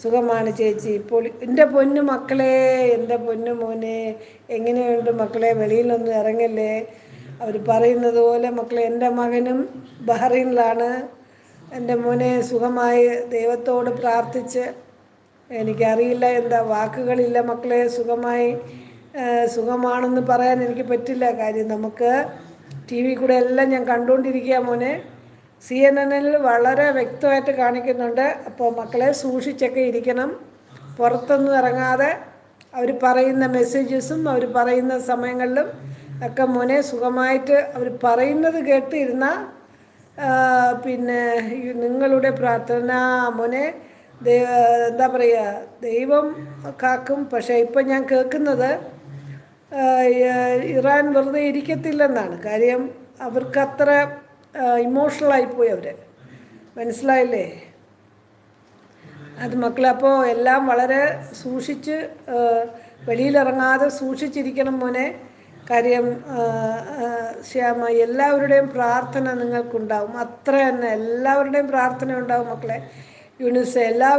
സുഖമാണ് ചേച്ചി. ഇപ്പോൾ എൻ്റെ പൊന്നു മക്കളെ, എൻ്റെ പൊന്നു മോനെ, എങ്ങനെയുണ്ട് മക്കളെ? വെളിയിലൊന്നും ഇറങ്ങല്ലേ. അവർ പറയുന്നത് പോലെ മക്കളെ, എൻ്റെ മകനും ബഹ്റൈനിലാണ്. എൻ്റെ മോനെ സുഖമായി ദൈവത്തോട് പ്രാർത്ഥിച്ച്, എനിക്കറിയില്ല, എന്താ വാക്കുകളില്ല മക്കളെ. സുഖമാണെന്ന് പറയാൻ എനിക്ക് പറ്റില്ല. കാര്യം നമുക്ക് ടി വി കൂടെ എല്ലാം ഞാൻ കണ്ടുകൊണ്ടിരിക്കുക മോനെ. CNN വളരെ വ്യക്തമായിട്ട് കാണിക്കുന്നുണ്ട്. അപ്പോൾ മക്കളെ സൂക്ഷിച്ചൊക്കെ ഇരിക്കണം. പുറത്തൊന്നും ഇറങ്ങാതെ അവർ പറയുന്ന മെസ്സേജസും അവർ പറയുന്ന സമയങ്ങളിലും ഒക്കെ മോനെ സുഖമായിട്ട് അവർ പറയുന്നത് കേട്ടിരുന്ന പിന്നെ നിങ്ങളുടെ പ്രാർത്ഥന മോനെ എന്താ പറയുക, ദൈവം കാക്കും. പക്ഷേ ഇപ്പം ഞാൻ കേൾക്കുന്നത് ഇറാൻ വെറുതെ ഇരിക്കത്തില്ലെന്നാണ്. കാര്യം അവർക്കത്ര ഇമോഷണലായിപ്പോയി അവർ. മനസ്സിലായില്ലേ? അത് മക്കളെ, അപ്പോൾ എല്ലാം വളരെ സൂക്ഷിച്ച്, വെളിയിലിറങ്ങാതെ സൂക്ഷിച്ചിരിക്കണം മോനെ. കാര്യം ശ്യാമ, എല്ലാവരുടെയും പ്രാർത്ഥന നിങ്ങൾക്കുണ്ടാവും. അത്ര തന്നെ എല്ലാവരുടെയും പ്രാർത്ഥന ഉണ്ടാവും മക്കളെ. യൂണിസ് എല്ലാവരും